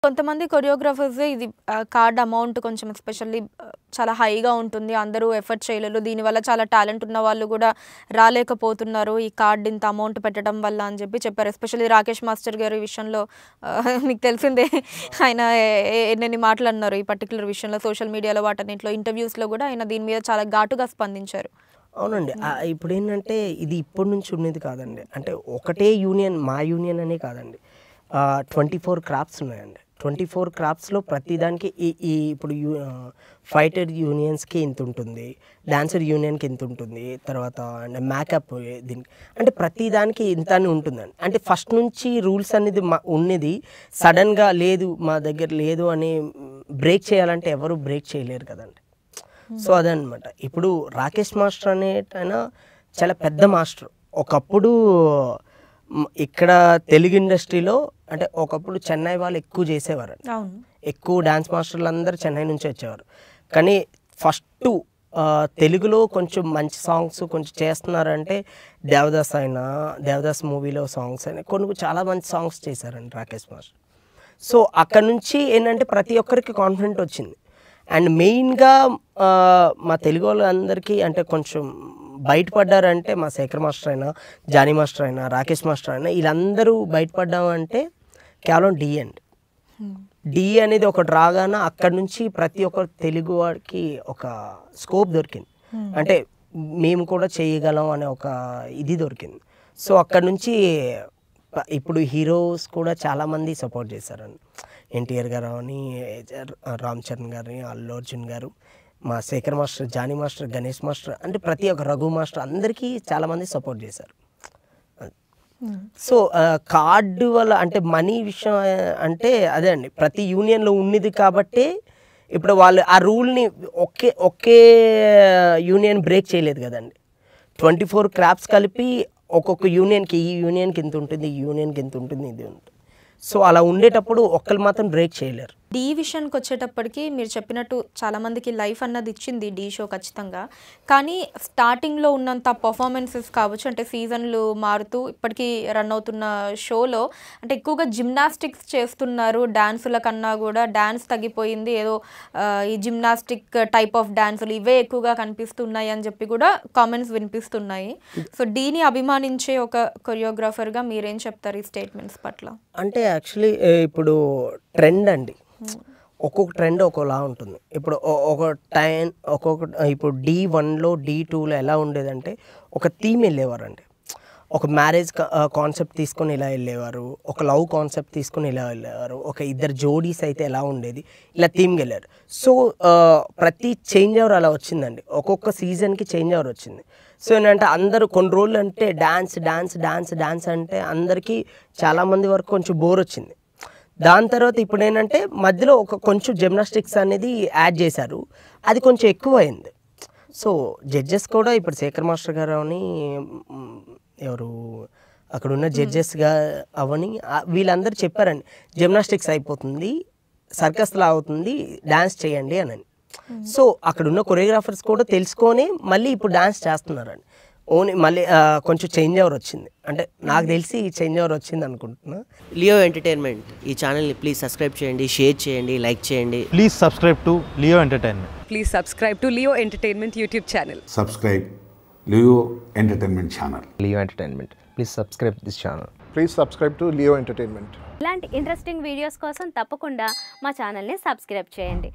కొంతమంది కొరియోగ్రాఫర్స్ ఇది card amount కొంచెం ఎస్పెషల్లీ చాలా హైగా ఉంటుంది, అందరూ ఎఫర్ట్ చేయలేరు, దీనివల్ల చాలా టాలెంట్ ఉన్న వాళ్ళు కూడా రాలేకపోతున్నారు ఈ కార్డ్ ఇంత అమౌంట్ పెట్టడం వల్ల అని చెప్పారు. ఎస్పెషల్లీ రాకేష్ మాస్టర్ గారి విషయంలో మీకు తెలిసిందే, ఆయన ఎన్నెన్ని మాటలు అన్నారు ఈ పర్టికులర్ విషయంలో. సోషల్ మీడియాలో వాటన్నింటిలో ఇంటర్వ్యూస్లో కూడా ఆయన దీని మీద చాలా ఘాటుగా స్పందించారు. అవునండి. ఇప్పుడు ఏంటంటే ఇది ఇప్పటి నుంచి ఉండేది కాదండి. అంటే ఒకటే యూనియన్, మా యూనియన్ అనే కాదండి, 24 క్రాఫ్ట్స్ ఉన్నాయండి. 24 క్రాఫ్ట్స్లో ప్రతిదానికి ఇప్పుడు ఫైటర్ యూనియన్స్కి ఇంత ఉంటుంది, డాన్సర్ యూనియన్కి ఇంత ఉంటుంది, తర్వాత మేకప్ దీనికి అంటే ప్రతిదానికి ఇంత అని ఉంటుందండి. అంటే ఫస్ట్ నుంచి రూల్స్ అనేది ఉన్నది, సడన్గా లేదు మా దగ్గర లేదు అని బ్రేక్ చేయాలంటే ఎవరు బ్రేక్ చేయలేరు కదండి. సో అదనమాట. ఇప్పుడు రాకేష్ మాస్టర్ అనేటైనా చాలా పెద్ద మాస్టర్. ఒకప్పుడు ఇక్కడ తెలుగు ఇండస్ట్రీలో అంటే ఒకప్పుడు చెన్నై వాళ్ళు ఎక్కువ చేసేవారు, ఎక్కువ డ్యాన్స్ మాస్టర్లు అందరూ చెన్నై నుంచి వచ్చేవారు. కానీ ఫస్ట్ తెలుగులో కొంచెం మంచి సాంగ్స్ కొంచెం చేస్తున్నారంటే దేవదాస్ మూవీలో సాంగ్స్ అయినా కొన్ని చాలా మంచి సాంగ్స్ చేశారండి రాకేష్ మాస్టర్. సో అక్కడ నుంచి ఏంటంటే ప్రతి ఒక్కరికి కాన్ఫిడెంట్ వచ్చింది. అండ్ మెయిన్గా మా తెలుగు వాళ్ళందరికీ అంటే కొంచెం బయటపడ్డారంటే మా శేఖర్ మాస్టర్ అయినా, జానీ మాస్టర్ అయినా, రాకేష్ మాస్టర్ అయినా వీళ్ళందరూ బయటపడ్డామంటే కేవలం డి అనేది ఒకటి రాగానే అక్కడి నుంచి ప్రతి ఒక్క తెలుగు వాడికి ఒక స్కోప్ దొరికింది. అంటే మేము కూడా చేయగలం అనే ఒక ఇది దొరికింది. సో అక్కడి నుంచి ఇప్పుడు హీరోస్ కూడా చాలామంది సపోర్ట్ చేశారండి. ఎన్టీఆర్ గారు అని, రామ్ చరణ్ గారిని, అల్లు అర్జున్ గారు, మా Shekhar master, Jani master, Ganesh master అంటే ప్రతి ఒక్క రఘు మాస్టర్ అందరికీ చాలామంది సపోర్ట్ చేశారు. సో కార్డు వల్ల అంటే మనీ విషయం అంటే అదే అండి, ప్రతి యూనియన్లో ఉన్నది కాబట్టి ఇప్పుడు వాళ్ళు ఆ రూల్ని ఒకే యూనియన్ బ్రేక్ చేయలేదు కదండి. 24 క్రాఫ్ట్స్ కలిపి ఒక్కొక్క యూనియన్కి ఈ యూనియన్కి ఇంత ఉంటుంది, ఈ యూనియన్కి ఇంత ఉంటుంది, ఇది ఉంటుంది. సో అలా ఉండేటప్పుడు ఒక్కరు మాత్రం బ్రేక్ చేయలేరు. డీ విషయానికి వచ్చేటప్పటికి మీరు చెప్పినట్టు చాలామందికి లైఫ్ అన్నది ఇచ్చింది డీ షో ఖచ్చితంగా. కానీ స్టార్టింగ్లో ఉన్నంత పర్ఫార్మెన్సెస్ కావచ్చు, అంటే సీజన్లు మారుతూ ఇప్పటికీ రన్ అవుతున్న షోలో అంటే ఎక్కువగా జిమ్నాస్టిక్స్ చేస్తున్నారు, డ్యాన్సుల కన్నా కూడా డ్యాన్స్ తగ్గిపోయింది, ఏదో ఈ జిమ్నాస్టిక్ టైప్ ఆఫ్ డ్యాన్సులు ఇవే ఎక్కువగా కనిపిస్తున్నాయి అని చెప్పి కూడా కామెంట్స్ వినిపిస్తున్నాయి. సో డీని అభిమానించే ఒక కొరియోగ్రాఫర్గా మీరేం చెప్తారు ఈ స్టేట్మెంట్స్ పట్ల? అంటే యాక్చువల్లీ ఇప్పుడు ట్రెండ్ అండి, ఒక్కొక్క ట్రెండ్ ఒక్కోలా ఉంటుంది. ఇప్పుడు ఇప్పుడు D1లో D2లో ఎలా ఉండేదంటే ఒక థీమ్ వెళ్ళేవారండి. ఒక మ్యారేజ్ కాన్సెప్ట్ తీసుకొని ఇలా వెళ్ళేవారు, ఒక లవ్ కాన్సెప్ట్ తీసుకొని ఇలా వెళ్ళేవారు, ఒక ఇద్దరు జోడీస్ అయితే ఎలా ఉండేది ఇలా థీమ్కి వెళ్ళారు. సో ప్రతి చేంజ్ ఓవర్ అలా వచ్చిందండి, ఒక్కొక్క సీజన్కి చేంజ్ ఓవర్ వచ్చింది. సో ఏంటంటే అందరూ కొన్ని రోజులు అంటే డాన్స్ అంటే అందరికీ చాలామంది వరకు కొంచెం బోర్ వచ్చింది. దాని తర్వాత ఇప్పుడు ఏంటంటే మధ్యలో కొంచెం జిమ్నాస్టిక్స్ అనేది యాడ్ చేశారు, అది కొంచెం ఎక్కువ అయింది. సో జడ్జెస్ కూడా ఇప్పుడు శేఖర్ మాస్టర్ గారు అని ఎవరు అక్కడ ఉన్న జడ్జెస్గా అవని వీళ్ళందరూ చెప్పారండి, జిమ్నాస్టిక్స్ అయిపోతుంది, సర్కస్లా అవుతుంది, డ్యాన్స్ చేయండి అని. సో అక్కడ ఉన్న కొరియోగ్రాఫర్స్ కూడా తెలుసుకొని మళ్ళీ ఇప్పుడు డ్యాన్స్ చేస్తున్నారండి. ఓన్లీ మళ్ళీ కొంచెం చేంజ్ ఓవర్ వచ్చింది, అంటే నాకు తెలిసి చేంజ్ ఓవర్ వచ్చింది అనుకుంటున్నా. లియో ఎంటర్టైన్మెంట్ ఈ ఛానల్ని ప్లీజ్ సబ్స్క్రైబ్ చేయండి, షేర్ చేయండి, లైక్ చేయండి. Please subscribe to Leo entertainment. Please subscribe to Leo Entertainment YouTube channel. Subscribe Leo Entertainment channel. Leo Entertainment. Please subscribe this channel. Please subscribe to Leo Entertainment. ఇలాంటి interesting videos కోసం తప్పకుండా మా ఛానల్ని subscribe చేయండి.